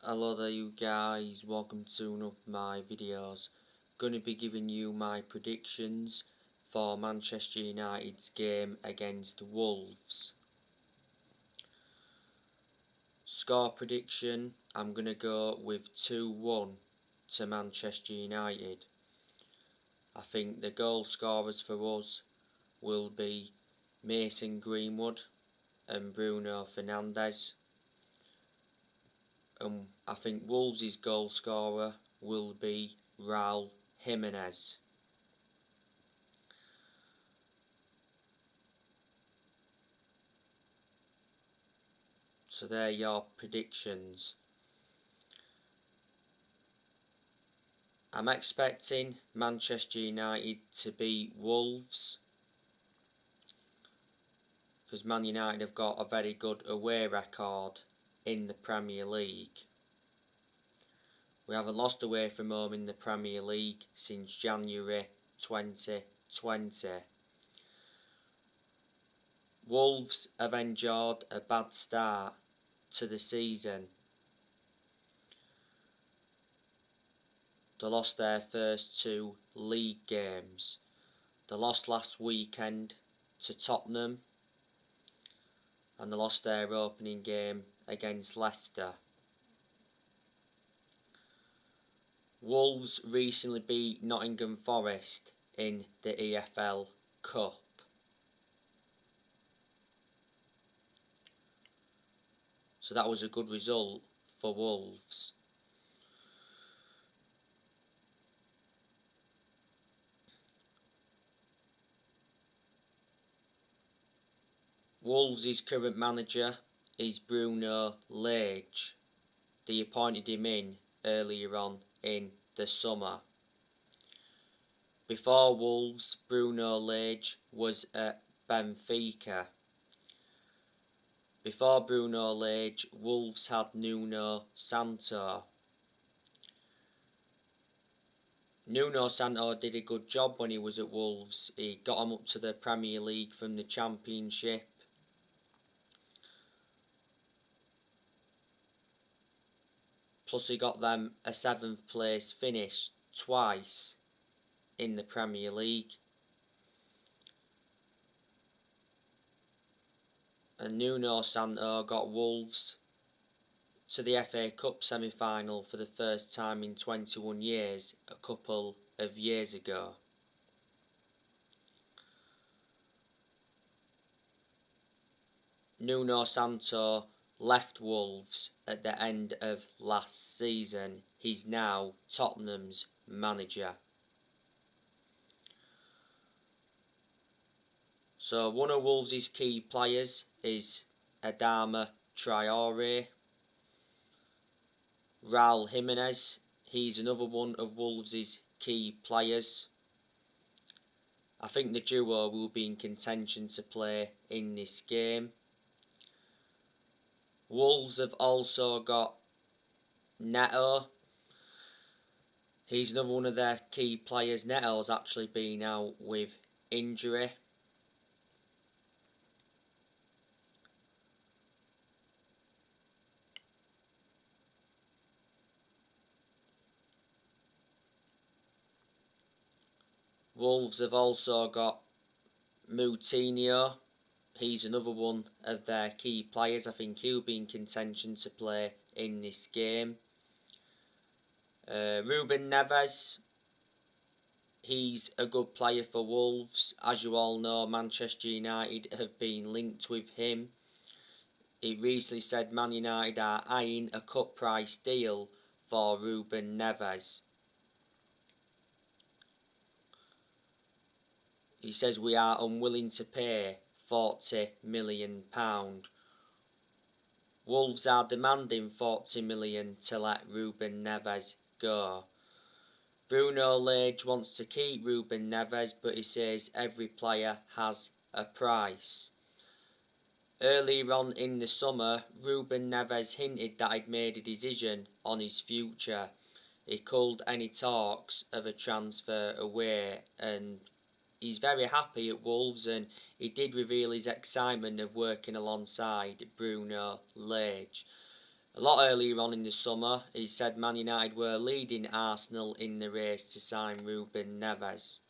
Hello there you guys, welcome to one of my videos. Going to be giving you my predictions for Manchester United's game against Wolves. Score prediction, I'm going to go with 2-1 to Manchester United. I think the goal scorers for us will be Mason Greenwood and Bruno Fernandes. I think Wolves' goal scorer will be Raul Jimenez. So they're your predictions. I'm expecting Manchester United to beat Wolves, because Man United have got a very good away record in the Premier League. We haven't lost away from home in the Premier League since January 2020. Wolves have endured a bad start to the season. They lost their first two league games. They lost last weekend to Tottenham, and they lost their opening game against Leicester. Wolves recently beat Nottingham Forest in the EFL Cup. So that was a good result for Wolves. Wolves' current manager is Bruno Lage. They appointed him in earlier on in the summer. Before Wolves, Bruno Lage was at Benfica. Before Bruno Lage, Wolves had Nuno Santo. Nuno Santo did a good job when he was at Wolves. He got them up to the Premier League from the Championship. Plus he got them a 7th place finish twice in the Premier League. And Nuno Santo got Wolves to the FA Cup semi-final for the first time in 21 years, a couple of years ago. Nuno Santo left Wolves at the end of last season. He's now Tottenham's manager. So one of Wolves' key players is Adama Traore. Raul Jimenez, he's another one of Wolves' key players. I think the duo will be in contention to play in this game. Wolves have also got Neto. He's another one of their key players. Neto's actually been out with injury. Wolves have also got Moutinho. He's another one of their key players. I think he'll be in contention to play in this game. Ruben Neves, he's a good player for Wolves. As you all know, Manchester United have been linked with him. He recently said Man United are eyeing a cut price deal for Ruben Neves. He says we are unwilling to pay £40 million. Wolves are demanding £40 million to let Ruben Neves go. Bruno Lage wants to keep Ruben Neves, but he says every player has a price. Earlier on in the summer, Ruben Neves hinted that he'd made a decision on his future. He culled any talks of a transfer away, and he's very happy at Wolves, and he did reveal his excitement of working alongside Bruno Lage. A lot earlier on in the summer, he said Man United were leading Arsenal in the race to sign Ruben Neves.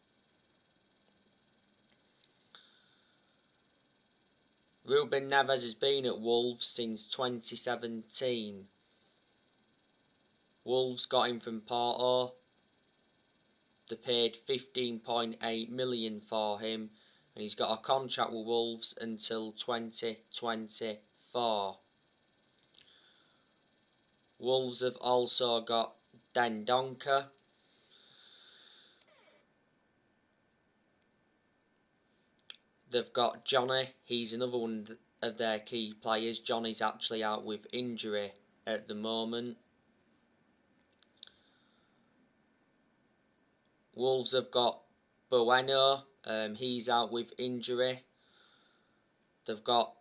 Ruben Neves has been at Wolves since 2017. Wolves got him from Porto. They paid 15.8 million for him, and he's got a contract with Wolves until 2024. Wolves have also got Dendoncker. They've got Johnny. He's another one of their key players. Johnny's actually out with injury at the moment. Wolves have got Bueno. He's out with injury. They've got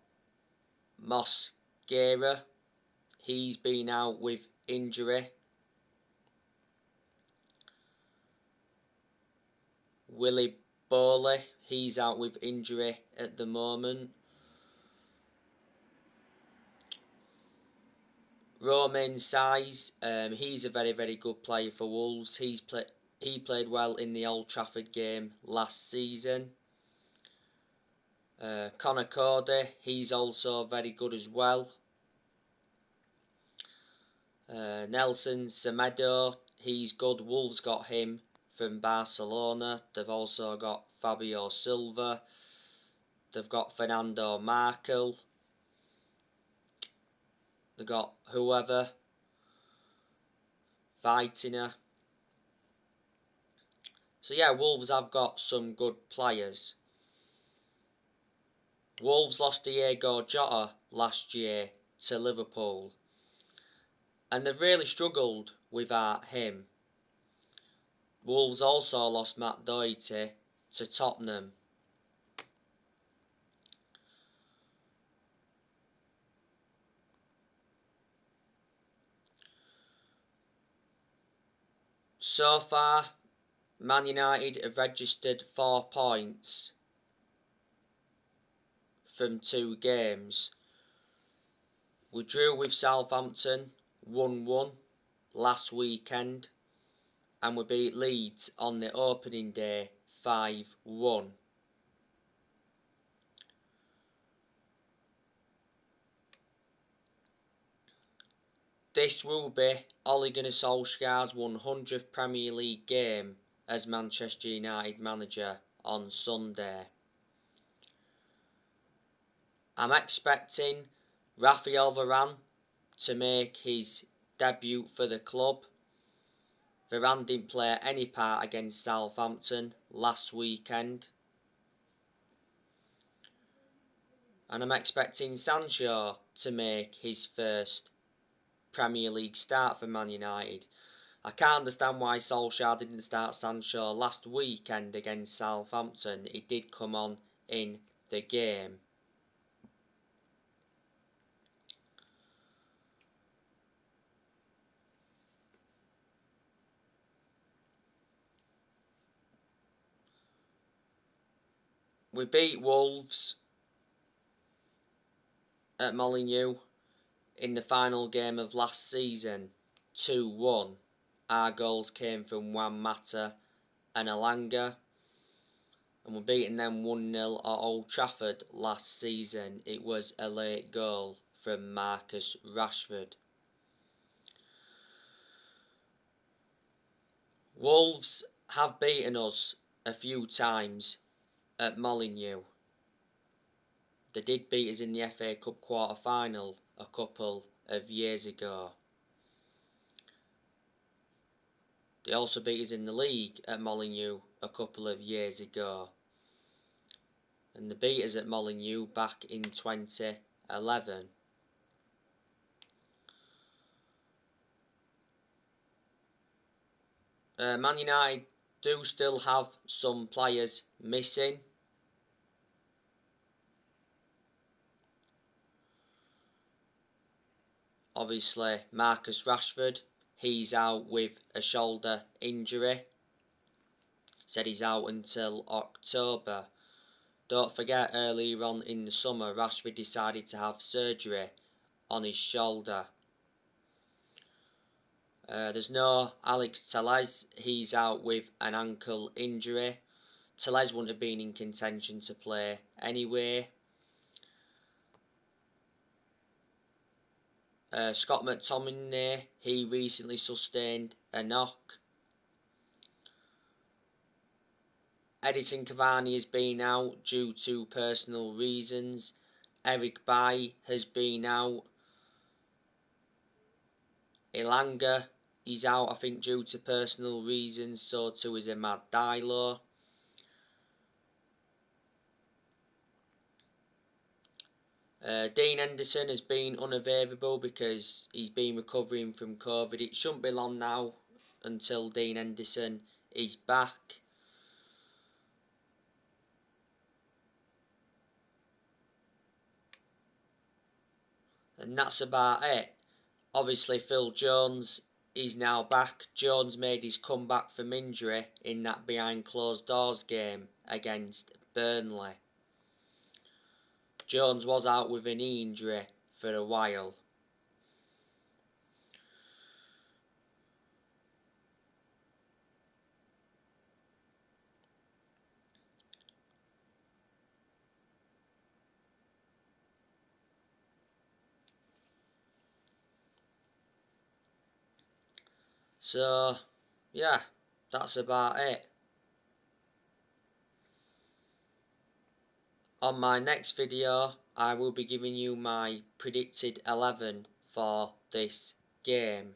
Mosquera. He's been out with injury. Willy Bowley. He's out with injury at the moment. Romain Saiz. He's a very, very good player for Wolves. He played well in the Old Trafford game last season. Conor Cody, he's also very good as well. Nelson Semedo, he's good. Wolves got him from Barcelona. They've also got Fabio Silva. They've got Fernando Markel. They've got whoever. Vitina. So yeah, Wolves have got some good players. Wolves lost Diego Jota last year to Liverpool, and they've really struggled without him. Wolves also lost Matt Doherty to Tottenham. So far, Man United have registered 4 points from 2 games. We drew with Southampton 1-1 last weekend, and we beat Leeds on the opening day 5-1. This will be Ole Gunnar Solskjaer's 100th Premier League game as Manchester United manager on Sunday. I'm expecting Raphael Varane to make his debut for the club. Varane didn't play any part against Southampton last weekend. And I'm expecting Sancho to make his first Premier League start for Man United. I can't understand why Solskjaer didn't start Sancho last weekend against Southampton. He did come on in the game. We beat Wolves at Molineux in the final game of last season 2-1. Our goals came from Juan Mata and Elanga, and we're beating them 1-0 at Old Trafford last season. It was a late goal from Marcus Rashford. Wolves have beaten us a few times at Molineux. They did beat us in the FA Cup quarter-final a couple of years ago. They also beat us in the league at Molineux a couple of years ago. And they beat us at Molineux back in 2011. Man United do still have some players missing. Obviously, Marcus Rashford, he's out with a shoulder injury. Said he's out until October. Don't forget, earlier on in the summer, Rashford decided to have surgery on his shoulder. There's no Alex Telles, he's out with an ankle injury. Telles wouldn't have been in contention to play anyway. Scott McTominay, he recently sustained a knock. Edison Cavani has been out due to personal reasons. Eric Bailly has been out. Elanga, he's out I think due to personal reasons, so too is Amad Diallo. Dean Henderson has been unavailable because he's been recovering from COVID. It shouldn't be long now until Dean Henderson is back. And that's about it. Obviously Phil Jones is now back. Jones made his comeback from injury in that behind closed doors game against Burnley. Jones was out with a knee injury for a while. So, yeah, that's about it. On my next video, I will be giving you my predicted 11 for this game.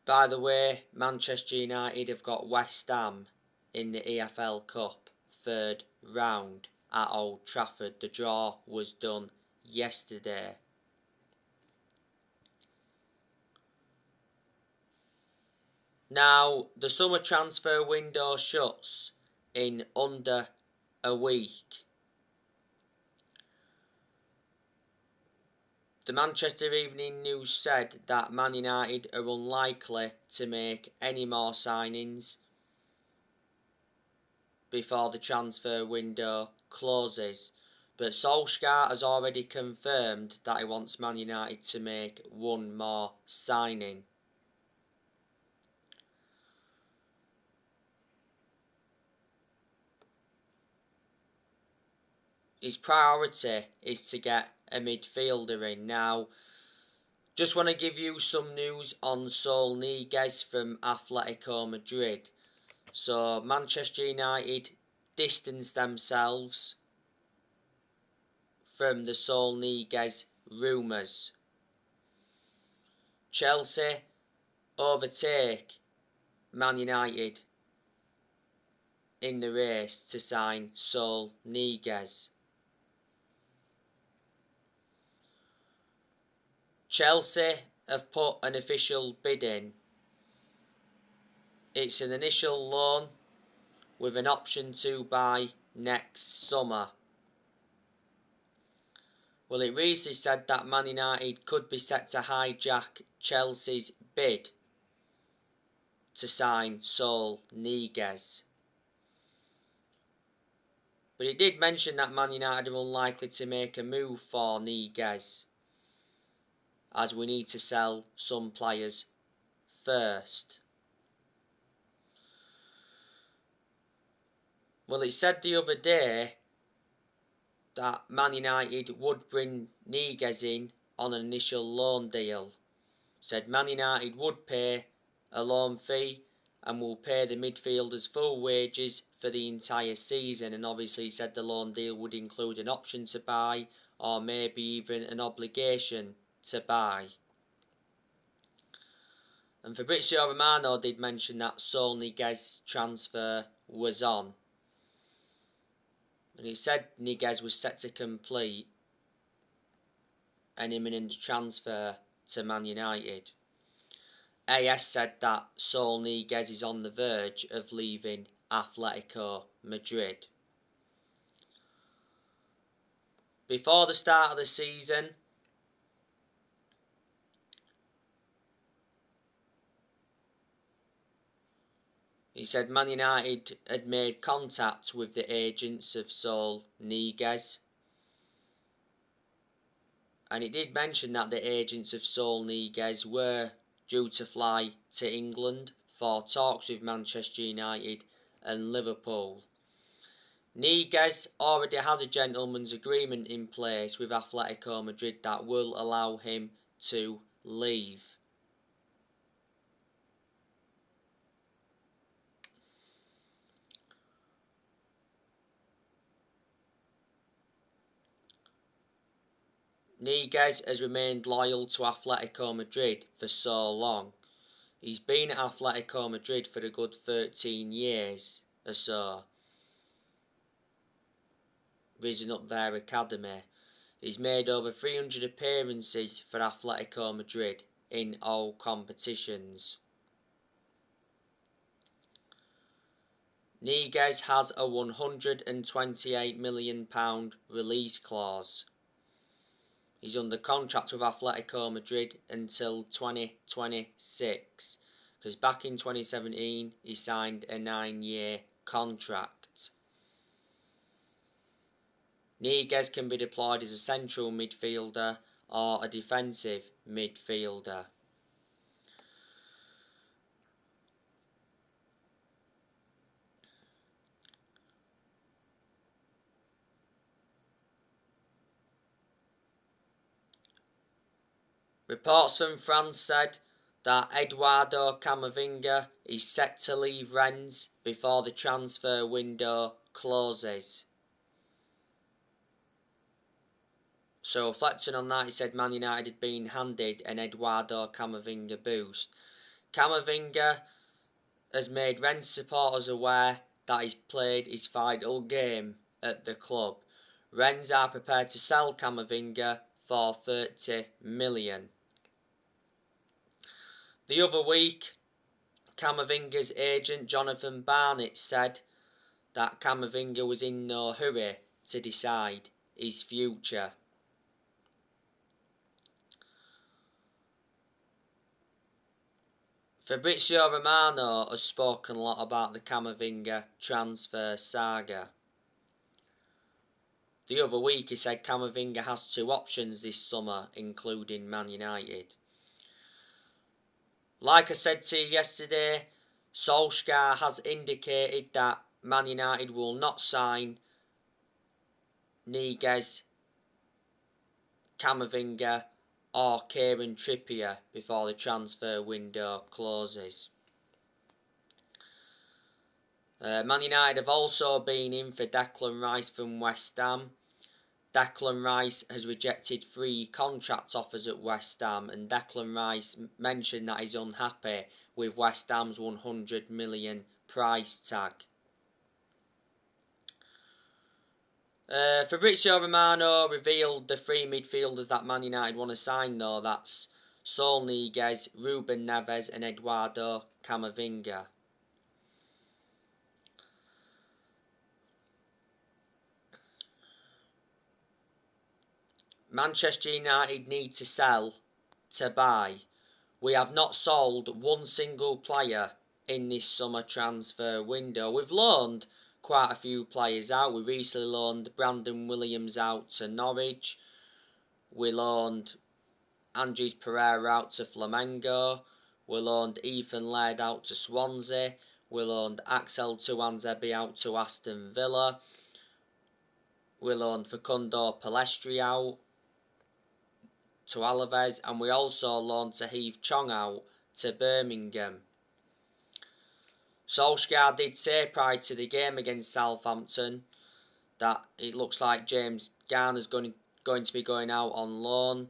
By the way, Manchester United have got West Ham in the EFL Cup third round at Old Trafford. The draw was done yesterday. Now, the summer transfer window shuts in under a week. The Manchester Evening News said that Man United are unlikely to make any more signings before the transfer window closes. But Solskjaer has already confirmed that he wants Man United to make one more signing. His priority is to get a midfielder in. Now, just want to give you some news on Saul Niguez from Atletico Madrid. So, Manchester United distanced themselves from the Saul Niguez rumours. Chelsea overtake Man United in the race to sign Saul Niguez. Chelsea have put an official bid in. It's an initial loan with an option to buy next summer. Well, it recently said that Man United could be set to hijack Chelsea's bid to sign Saul Niguez. But it did mention that Man United are unlikely to make a move for Niguez, as we need to sell some players first. Well, it said the other day that Man United would bring Niguez in on an initial loan deal. Said Man United would pay a loan fee and will pay the midfielders full wages for the entire season, and obviously said the loan deal would include an option to buy or maybe even an obligation to buy. And Fabrizio Romano did mention that Saul Niguez transfer was on. And he said Niguez was set to complete an imminent transfer to Man United. AS said that Saul Niguez is on the verge of leaving Atletico Madrid. Before the start of the season, he said Man United had made contact with the agents of Saul Niguez. and it did mention that the agents of Saul Niguez were due to fly to England for talks with Manchester United and Liverpool. Niguez already has a gentleman's agreement in place with Atletico Madrid that will allow him to leave. Niguez has remained loyal to Atletico Madrid for so long. He's been at Atletico Madrid for a good 13 years or so, risen up their academy. He's made over 300 appearances for Atletico Madrid in all competitions. Niguez has a £128 million release clause. He's under contract with Atletico Madrid until 2026, because back in 2017 he signed a 9-year contract. Niguez can be deployed as a central midfielder or a defensive midfielder. Reports from France said that Eduardo Camavinga is set to leave Rennes before the transfer window closes. So reflecting on that, he said Man United had been handed an Eduardo Camavinga boost. Camavinga has made Rennes supporters aware that he's played his final game at the club. Rennes are prepared to sell Camavinga for 30 million. The other week, Camavinga's agent Jonathan Barnett said that Camavinga was in no hurry to decide his future. Fabrizio Romano has spoken a lot about the Camavinga transfer saga. The other week he said Camavinga has 2 options this summer, including Man United. Like I said to you yesterday, Solskjaer has indicated that Man United will not sign Niguez, Camavinga or Kieran Trippier before the transfer window closes. Man United have also been in for Declan Rice from West Ham. Declan Rice has rejected 3 contract offers at West Ham, and Declan Rice mentioned that he's unhappy with West Ham's 100 million price tag. Fabrizio Romano revealed the 3 midfielders that Man United want to sign though. That's Saul Niguez, Ruben Neves and Eduardo Camavinga. Manchester United need to sell to buy. We have not sold one single player in this summer transfer window. We've loaned quite a few players out. We recently loaned Brandon Williams out to Norwich. We loaned Andres Pereira out to Flamengo. We loaned Ethan Laird out to Swansea. We loaned Axel Tuanzebe out to Aston Villa. We loaned Facundo Palestri out to Alaves, and we also loaned Tahith Chong out to Birmingham. Solskjaer did say prior to the game against Southampton that it looks like James Garner's going to be going out on loan.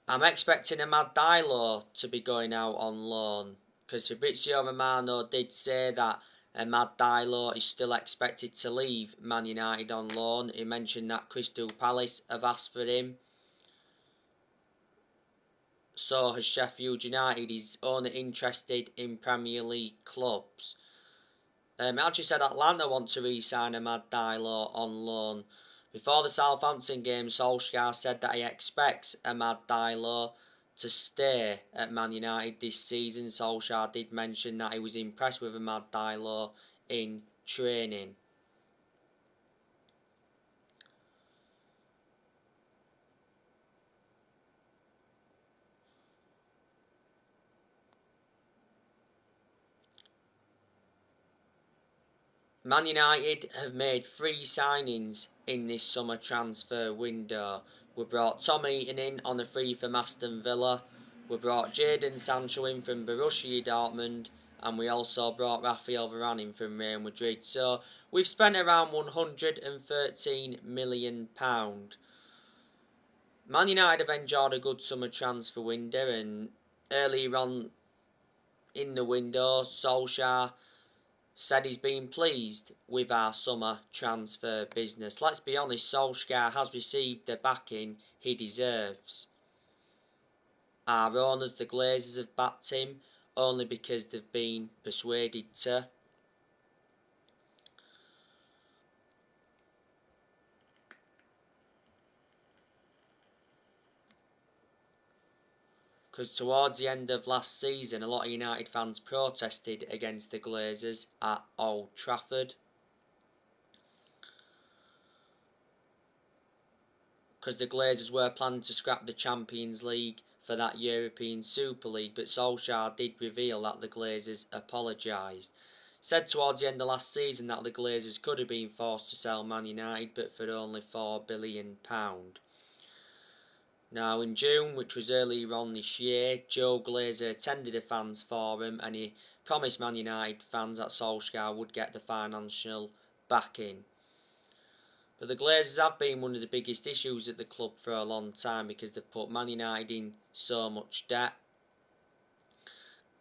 I'm expecting Amad Diallo to be going out on loan, because Fabrizio Romano did say that Amad Diallo is still expected to leave Man United on loan. He mentioned that Crystal Palace have asked for him. So has Sheffield United. He's only interested in Premier League clubs. Actually said Atlanta want to re-sign Amad Diallo on loan. Before the Southampton game, Solskjaer said that he expects Amad Diallo to stay at Man United this season. Solskjaer did mention that he was impressed with Amad Diallo in training. Man United have made 3 signings in this summer transfer window. We brought Tom Heaton in on a free from Aston Villa. We brought Jadon Sancho in from Borussia Dortmund. And we also brought Rafael Varane in from Real Madrid. So we've spent around £113 million. Man United have enjoyed a good summer transfer window, and earlier on in the window, Solskjaer said he's been pleased with our summer transfer business. Let's be honest, Solskjaer has received the backing he deserves. Our owners, the Glazers, have backed him only because they've been persuaded to. Because towards the end of last season, a lot of United fans protested against the Glazers at Old Trafford. Because the Glazers were planning to scrap the Champions League for that European Super League, but Solskjaer did reveal that the Glazers apologised. Said towards the end of last season that the Glazers could have been forced to sell Man United, but for only £4 billion. Now in June, which was earlier on this year, Joe Glazer attended a fans forum and he promised Man United fans that Solskjaer would get the financial backing. But the Glazers have been one of the biggest issues at the club for a long time because they've put Man United in so much debt.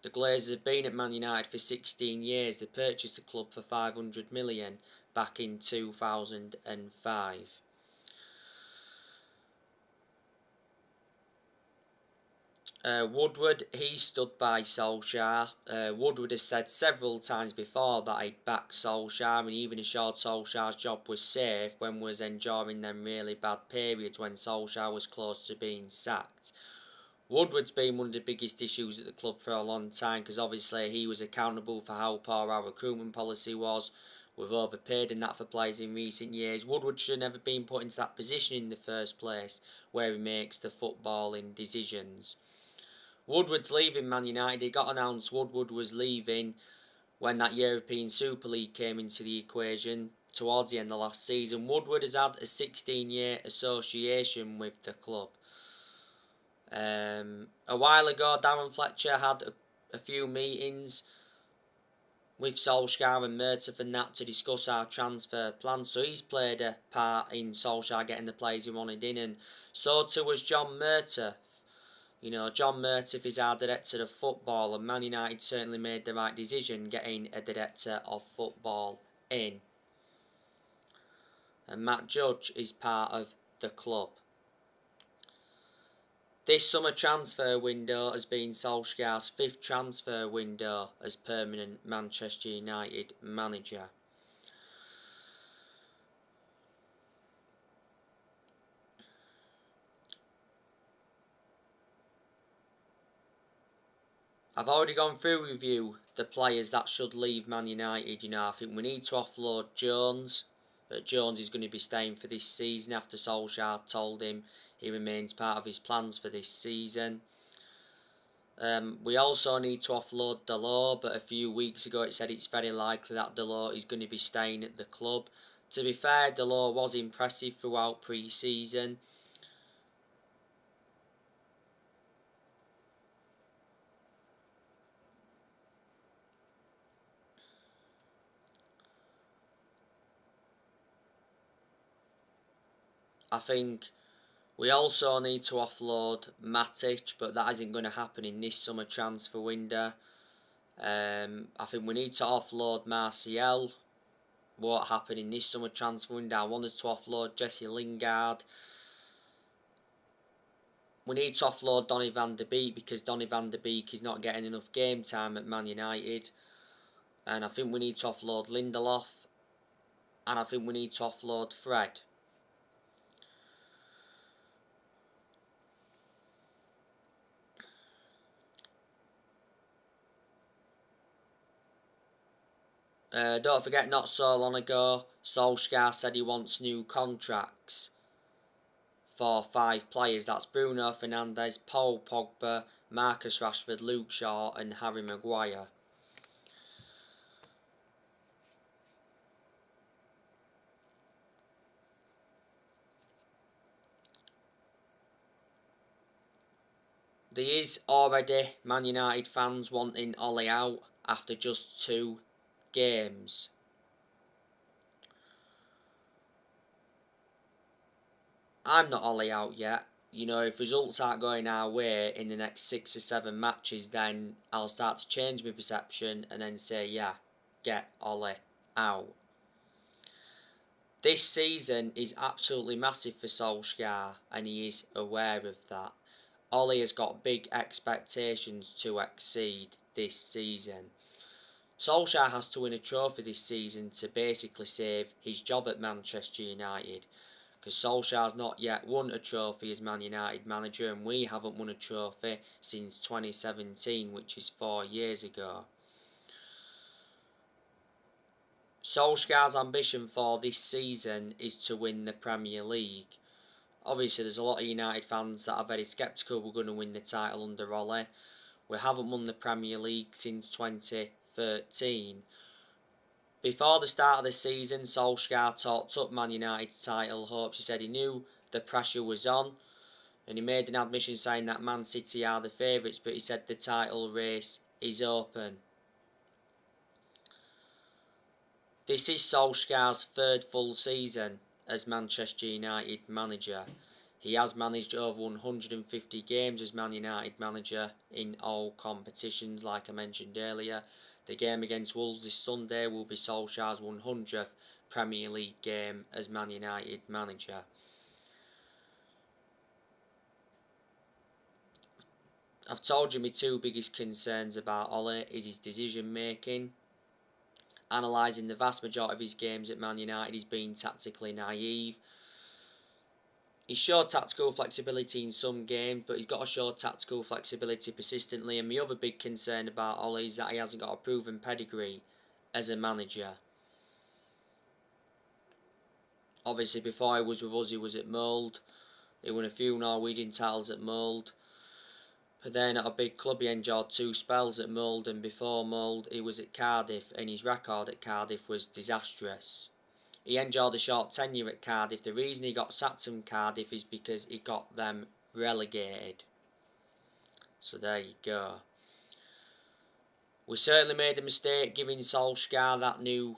The Glazers have been at Man United for 16 years. They purchased the club for £500 million back in 2005. Woodward, he stood by Solskjaer. Woodward has said several times before that he'd back Solskjaer and even assured Solskjaer's job was safe when was enduring them really bad periods when Solskjaer was close to being sacked. Woodward's been one of the biggest issues at the club for a long time because obviously he was accountable for how poor our recruitment policy was. We've overpaid and that for players in recent years. Woodward should have never been put into that position in the first place where he makes the footballing decisions. Woodward's leaving Man United. It got announced Woodward was leaving when that European Super League came into the equation towards the end of last season. Woodward has had a 16-year association with the club. A while ago, Darren Fletcher had a few meetings with Solskjaer and Mertev and that to discuss our transfer plans. So he's played a part in Solskjaer getting the players he wanted in, and so too was John Mertev. You know, John Mertev is our director of football, and Man United certainly made the right decision getting a director of football in. And Matt Judge is part of the club. This summer transfer window has been Solskjaer's 5th transfer window as permanent Manchester United manager. I've already gone through with you the players that should leave Man United. You know, I think we need to offload Jones. But Jones is going to be staying for this season after Solskjaer told him he remains part of his plans for this season. We also need to offload Dalot, but a few weeks ago it said it's very likely that Dalot is going to be staying at the club. To be fair, Dalot was impressive throughout pre-season. I think we also need to offload Matic, but that isn't going to happen in this summer transfer window. I think we need to offload Martial. Won't happen in this summer transfer window. I want us to offload Jesse Lingard. We need to offload Donny van der Beek because Donny van der Beek is not getting enough game time at Man United. And I think we need to offload Lindelof. And I think we need to offload Fred. Don't forget, not so long ago, Solskjaer said he wants new contracts for 5 players. That's Bruno Fernandes, Paul Pogba, Marcus Rashford, Luke Shaw and Harry Maguire. There is already Man United fans wanting Ole out after just 2 games. I'm not Ole out yet. You know, if results aren't going our way in the next 6 or 7 matches, then I'll start to change my perception and then say, yeah, get Ole out. This season is absolutely massive for Solskjaer, and he is aware of that. Ole has got big expectations to exceed this season. Solskjaer has to win a trophy this season to basically save his job at Manchester United, because Solskjaer's not yet won a trophy as Man United manager, and we haven't won a trophy since 2017, which is 4 years ago. Solskjaer's ambition for this season is to win the Premier League. Obviously, there's a lot of United fans that are very sceptical we're going to win the title under Ole. We haven't won the Premier League since 2013. Before the start of the season, Solskjaer talked up Man United's title hopes. He said he knew the pressure was on, and he made an admission saying that Man City are the favourites, but he said the title race is open. This is Solskjaer's 3rd full season as Manchester United manager. He has managed over 150 games as Man United manager in all competitions, like I mentioned earlier. The game against Wolves this Sunday will be Solskjaer's 100th Premier League game as Man United manager. I've told you my 2 biggest concerns about Ole is his decision making. Analysing the vast majority of his games at Man United, he's been tactically naive. He's showed tactical flexibility in some games, but he's got to show tactical flexibility persistently. And my other big concern about Ole is that he hasn't got a proven pedigree as a manager. Obviously, before he was with us, he was at Mould. He won a few Norwegian titles at Mould. But then at a big club, he enjoyed 2 spells at Mould, and before Mould, he was at Cardiff, and his record at Cardiff was disastrous. He enjoyed a short tenure at Cardiff. The reason he got sacked from Cardiff is because he got them relegated. So there you go. We certainly made a mistake giving Solskjaer that new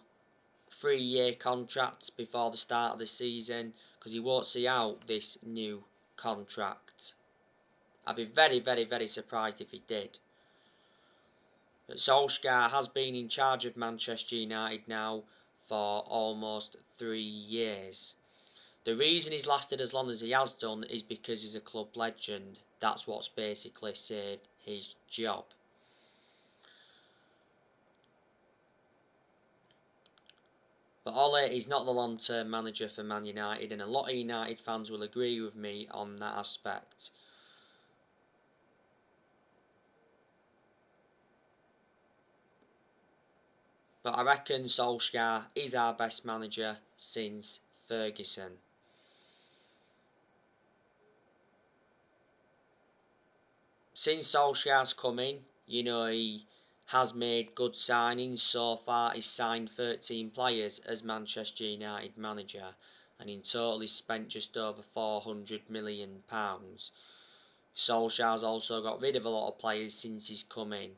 3-year contract before the start of the season, because he won't see out this new contract. I'd be very, very, very surprised if he did. But Solskjaer has been in charge of Manchester United now for almost 3 years. The reason he's lasted as long as he has done is because he's a club legend. That's what's basically saved his job. But Ole is not the long-term manager for Man United, and a lot of United fans will agree with me on that aspect. But I reckon Solskjaer is our best manager since Ferguson. Since Solskjaer's come in, you know, he has made good signings so far. He's signed 13 players as Manchester United manager, and in total he's spent just over £400 million. Solskjaer's also got rid of a lot of players since he's come in.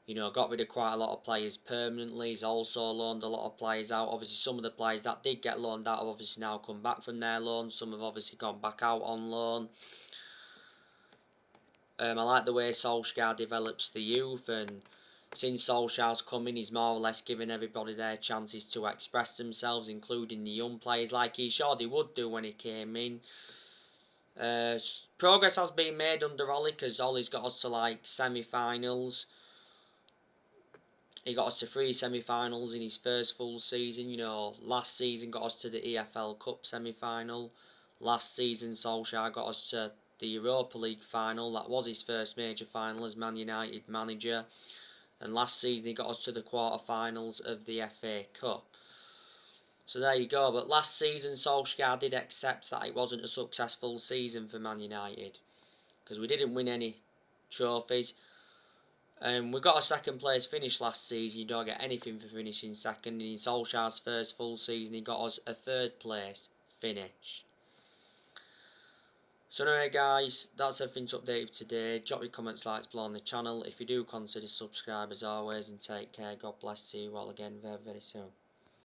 You know, got rid of quite a lot of players permanently. He's also loaned a lot of players out. Obviously, some of the players that did get loaned out have obviously now come back from their loan. Some have obviously gone back out on loan. I like the way Solskjaer develops the youth, and since Solskjaer's come in, he's more or less given everybody their chances to express themselves, including the young players, like he showed he would do when he came in. Progress has been made under Ole, because Ole's got us to like semi-finals. He got us to 3 semi-finals in his first full season. You know, last season got us to the EFL Cup semi-final. Last season, Solskjaer got us to the Europa League final. That was his first major final as Man United manager. And last season, he got us to the quarter-finals of the FA Cup. So there you go. But last season, Solskjaer did accept that it wasn't a successful season for Man United, because we didn't win any trophies. We got a 2nd place finish last season. You don't get anything for finishing 2nd. And in Solskjaer's first full season, he got us a 3rd place finish. So anyway guys, that's everything to update today. Drop your comments, likes below on the channel. If you do, consider subscribe as always, and take care. God bless. See you all again very, very soon.